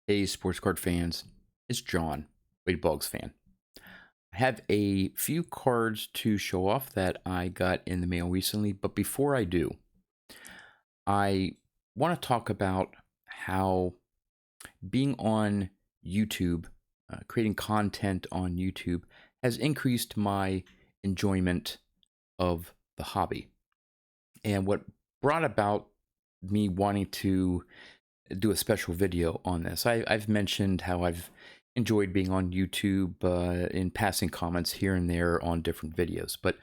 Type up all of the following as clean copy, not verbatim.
Hey, sports card fans, it's John, Wade Boggs fan. I have a few cards to show off that I got in the mail recently, but before I do, I want to talk about how being on YouTube, creating content on YouTube, has increased my enjoyment of the hobby. And what brought about me wanting to do a special video on this. I've mentioned how I've enjoyed being on YouTube in passing comments here and there on different videos. But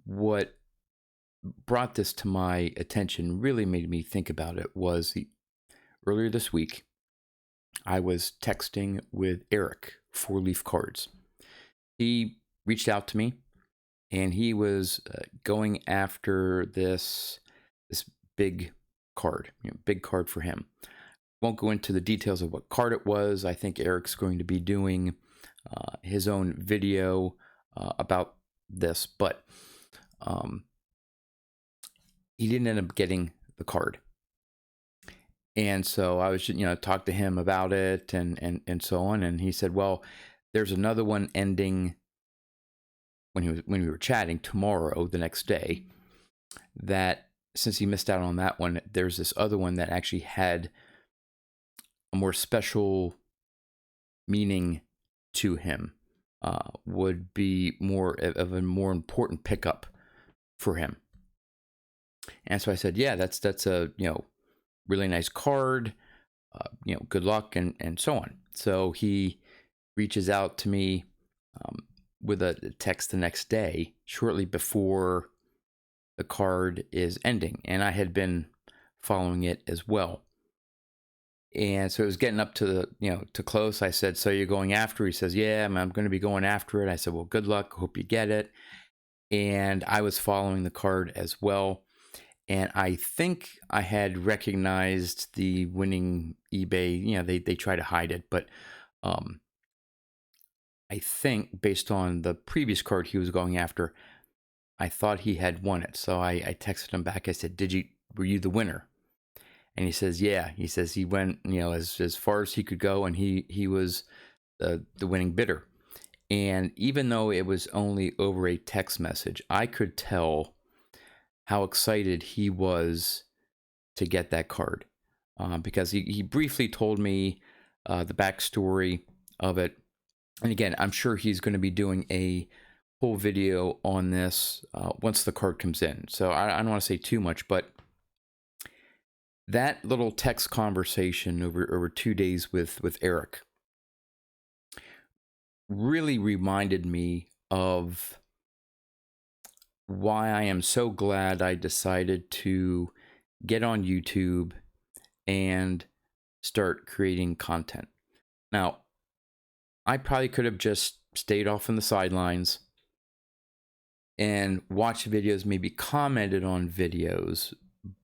what brought this to my attention, really made me think about it, was earlier this week, I was texting with Eric, Four Leaf Cards. He reached out to me and he was going after this big card, big card for him. Won't go into the details of what card it was. I think Eric's going to be doing his own video about this, but he didn't end up getting the card. And so I was, talk to him about it and so on. And he said, well, there's another one ending when we were chatting tomorrow, the next day, that since he missed out on that one, there's this other one that actually had a more special meaning to him, would be more of a more important pickup for him. And so I said, yeah, that's a really nice card, good luck and so on. So he reaches out to me with a text the next day, shortly before the card is ending, and I had been following it as well. And so it was getting up to to close. I said, so you're going after? He says, yeah, I'm going to be going after it. I said, well, good luck. Hope you get it. And I was following the card as well. And I think I had recognized the winning eBay. They try to hide it, but I think based on the previous card he was going after, I thought he had won it. So I texted him back. I said, were you the winner? And he says, yeah. He says he went, as far as he could go, and he was the winning bidder. And even though it was only over a text message, I could tell how excited he was to get that card, because he briefly told me the backstory of it. And again, I'm sure he's going to be doing a whole video on this once the card comes in. So I don't want to say too much, but that little text conversation over 2 days with Eric really reminded me of why I am so glad I decided to get on YouTube and start creating content. Now, I probably could have just stayed off on the sidelines and watched videos, maybe commented on videos,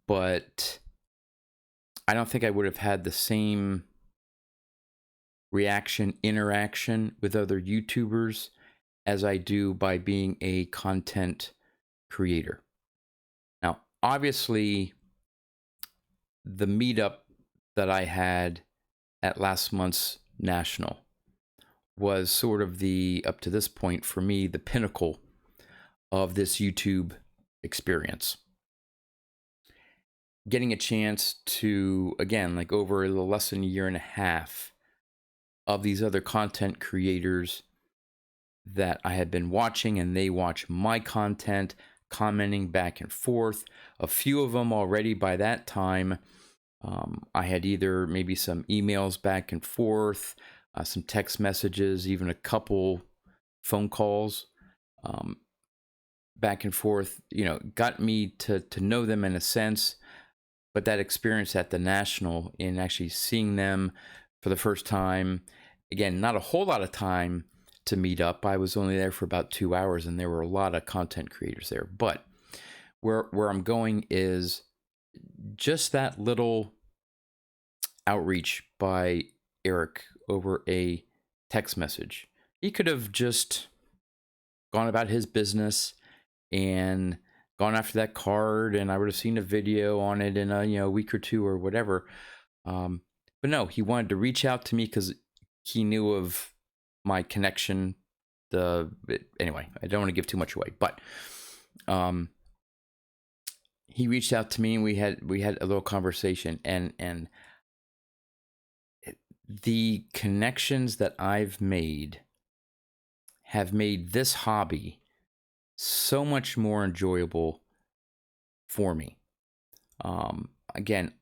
but I don't think I would have had the same interaction with other YouTubers as I do by being a content creator. Now, obviously, the meetup that I had at last month's National was sort of up to this point for me, the pinnacle of this YouTube experience. Getting a chance to, again, like over a little less than a year and a half of these other content creators that I had been watching, and they watch my content, commenting back and forth. A few of them already by that time, I had either maybe some emails back and forth, some text messages, even a couple phone calls back and forth, got me to know them in a sense. But that experience at the National, in actually seeing them for the first time, again, not a whole lot of time to meet up. I was only there for about 2 hours, and there were a lot of content creators there. But where I'm going is just that little outreach by Eric over a text message. He could have just gone about his business and gone after that card, and I would have seen a video on it in a week or two or whatever. But no, he wanted to reach out to me because he knew of my connection. Anyway, I don't want to give too much away, but he reached out to me and we had a little conversation, and the connections that I've made have made this hobby so much more enjoyable for me. Again,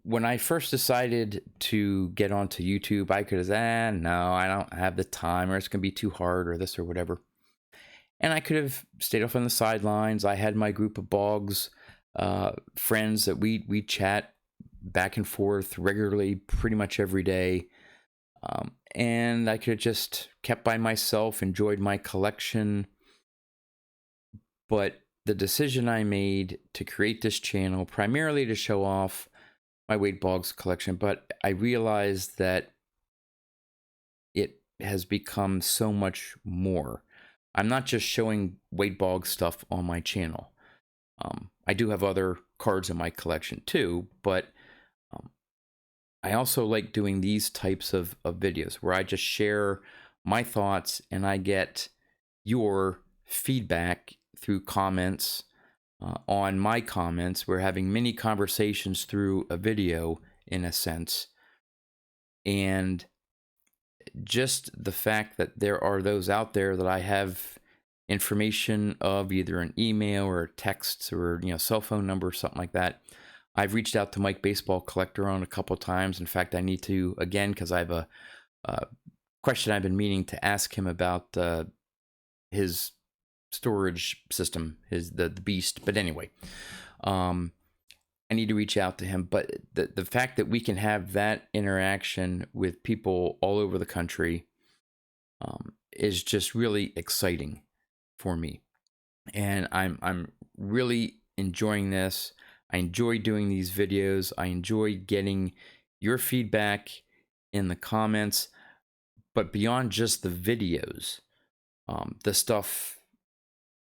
when I first decided to get onto YouTube, I could have said, no, I don't have the time, or it's going to be too hard, or this or whatever. And I could have stayed off on the sidelines. I had my group of Boggs friends that we chat back and forth regularly, pretty much every day. And I could have just kept by myself, enjoyed my collection. But the decision I made to create this channel, primarily to show off my Wade Boggs collection, but I realized that it has become so much more. I'm not just showing Wade Boggs stuff on my channel. I do have other cards in my collection too, but I also like doing these types of videos where I just share my thoughts and I get your feedback through comments on my comments. We're having mini conversations through a video, in a sense. And just the fact that there are those out there that I have information of, either an email or texts or cell phone number or something like that. I've reached out to Mike Baseball Collector on a couple times. In fact, I need to again, because I have a question I've been meaning to ask him about his storage system, the beast. But anyway, I need to reach out to him. But the fact that we can have that interaction with people all over the country is just really exciting for me, and I'm really enjoying this. I enjoy doing these videos. I enjoy getting your feedback in the comments, but beyond just the videos, the stuff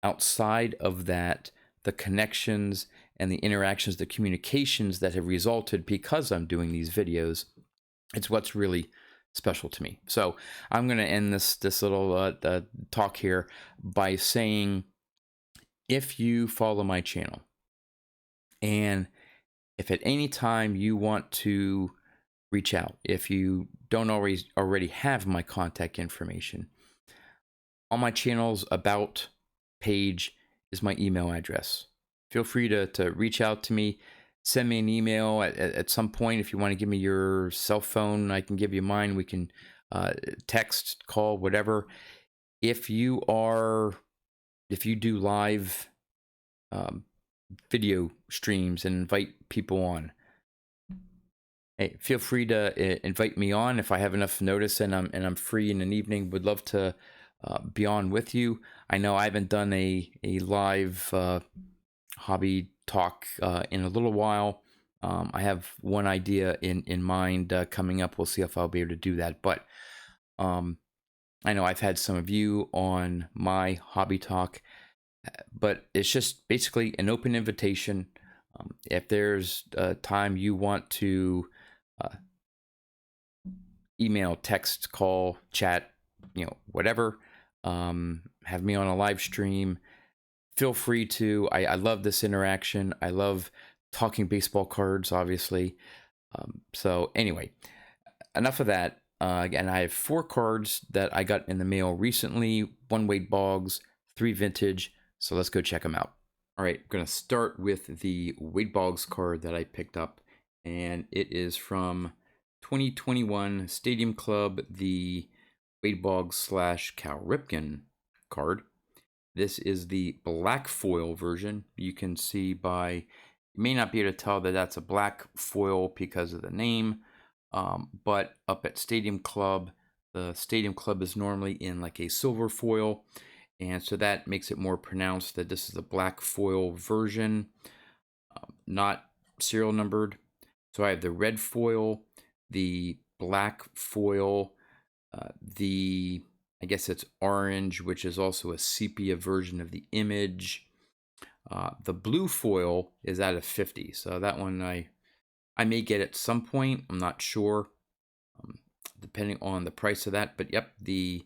outside of that, the connections and the interactions, the communications that have resulted because I'm doing these videos, it's what's really special to me. So I'm going to end this little talk here by saying, if you follow my channel, and if at any time you want to reach out, if you don't already have my contact information, on my channel's about page is my email address. Feel free to reach out to me. Send me an email at some point. If you want to give me your cell phone, I can give you mine. We can text, call, whatever. If you do live video streams and invite people on, hey, feel free to invite me on if I have enough notice and I'm free in an evening. Would love to be on with you. I know I haven't done a live hobby talk in a little while. I have one idea in mind coming up. We'll see if I'll be able to do that. But I know I've had some of you on my hobby talk, but it's just basically an open invitation. If there's a time you want to email, text, call, chat, whatever, have me on a live stream, feel free to. I love this interaction. I love talking baseball cards, obviously. So anyway, enough of that. Again, I have 4 cards that I got in the mail recently, 1 Wade Boggs, 3 vintage. So let's go check them out. All right, I'm going to start with the Wade Boggs card that I picked up, and it is from 2021 Stadium Club, the Wade Boggs / Cal Ripken card. This is the black foil version. You can see you may not be able to tell that that's a black foil because of the name, but up at Stadium Club, the Stadium Club is normally in like a silver foil, and so that makes it more pronounced that this is a black foil version, not serial numbered. So I have the red foil, the black foil, I guess it's orange, which is also a sepia version of the image. The blue foil is out of 50, so that one I I may get at some point. I'm not sure, depending on the price of that. But yep, the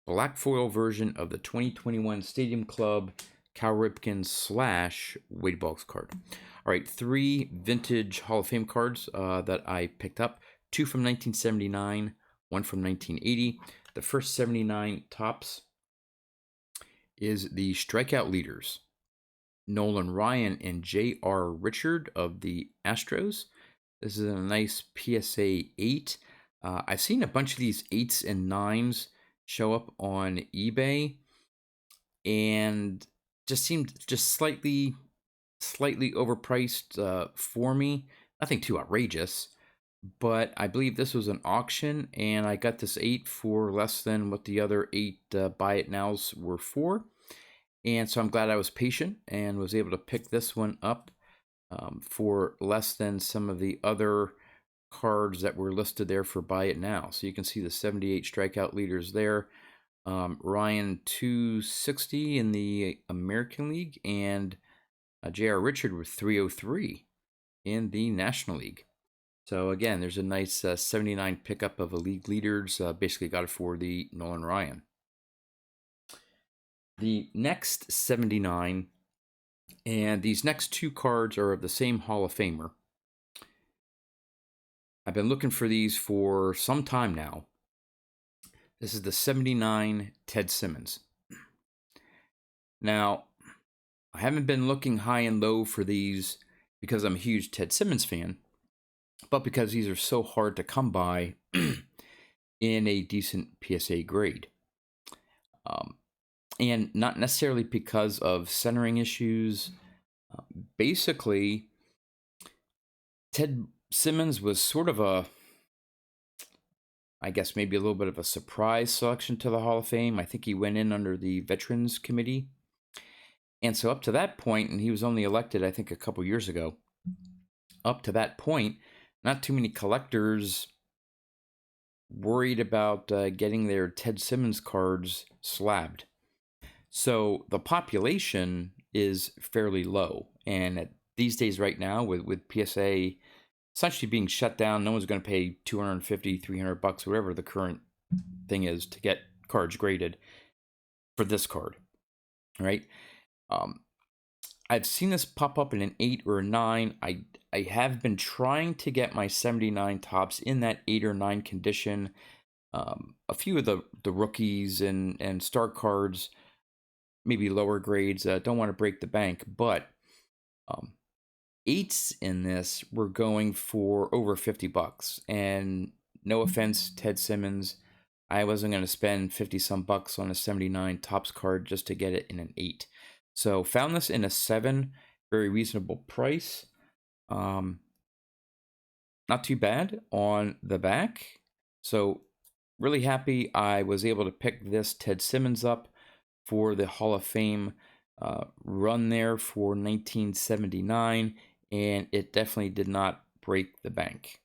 black foil version of the 2021 Stadium Club Cal Ripken / Wade Boggs card. All right, 3 vintage Hall of Fame cards that I picked up. 2 from 1979, 1 from 1980. The first 79 tops is the strikeout leaders, Nolan Ryan and J.R. Richard of the Astros. This is a nice PSA 8. I've seen a bunch of these 8s and 9s show up on eBay, and just seemed just slightly overpriced for me. Nothing too outrageous, but I believe this was an auction, and I got this 8 for less than what the other 8 buy it nows were for. And so I'm glad I was patient and was able to pick this one up for less than some of the other cards that were listed there for buy it now. So you can see the 78 strikeout leaders there. Ryan 260 in the American League, and J.R. Richard with 303 in the National League. So again, there's a nice 79 pickup of a league leaders. Basically got it for the Nolan Ryan. The next 79, and these next 2 cards are of the same Hall of Famer. I've been looking for these for some time now. This is the 79 Ted Simmons. Now, I haven't been looking high and low for these because I'm a huge Ted Simmons fan, but because these are so hard to come by in a decent PSA grade. And not necessarily because of centering issues. Basically, Ted Simmons was sort of I guess maybe a little bit of a surprise selection to the Hall of Fame. I think he went in under the Veterans Committee. And so up to that point, and he was only elected, I think, a couple years ago. Up to that point, not too many collectors worried about getting their Ted Simmons cards slabbed. So the population is fairly low. And these days right now, with PSA essentially being shut down, no one's going to pay $250, $300, whatever the current thing is to get cards graded for this card, right? I've seen this pop up in an 8 or a 9. I have been trying to get my 79 tops in that 8 or 9 condition. A few of the rookies and star cards, maybe lower grades, don't want to break the bank, but 8s in this were going for over $50. And no offense, Ted Simmons, I wasn't going to spend 50 some bucks on a 79 tops card just to get it in an 8. So found this in a 7, very reasonable price. Not too bad on the back. So really happy I was able to pick this Ted Simmons up for the Hall of Fame run there for 1979, and it definitely did not break the bank.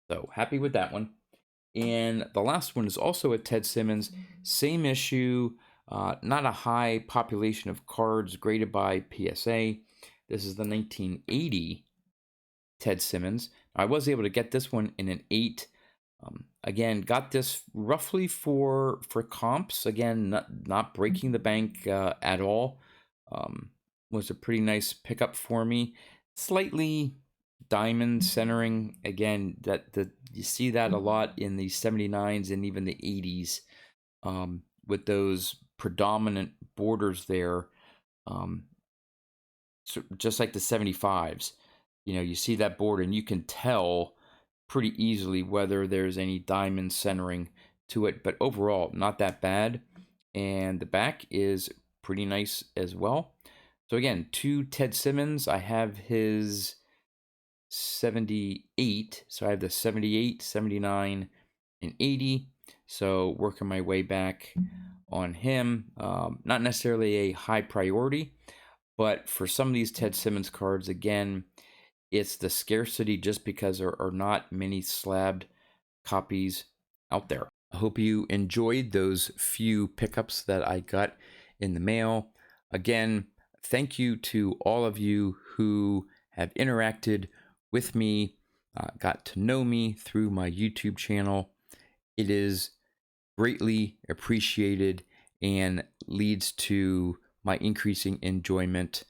So happy with that one. And the last one is also a Ted Simmons, same issue, not a high population of cards graded by PSA. This is the 1980 Ted Simmons. I was able to get this one in an 8. Again, got this roughly for comps. Again, not breaking the bank at all. Was a pretty nice pickup for me. Slightly diamond centering. Again, you see that a lot in the 79s and even the 80s with those predominant borders there. So just like the 75s, you see that border and you can tell pretty easily whether there's any diamond centering to it, but overall not that bad. And the back is pretty nice as well. So again, 2 Ted Simmons. I have his 78, so I have the 78, 79, and 80. So working my way back on him. Not necessarily a high priority, but for some of these Ted Simmons cards, again, it's the scarcity just because there are not many slabbed copies out there. I hope you enjoyed those few pickups that I got in the mail. Again, thank you to all of you who have interacted with me got to know me through my YouTube channel. It is greatly appreciated and leads to my increasing enjoyment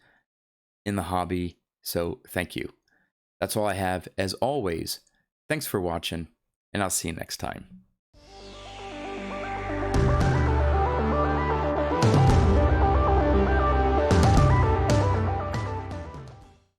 in the hobby. So thank you. That's all I have. As always, thanks for watching, and I'll see you next time.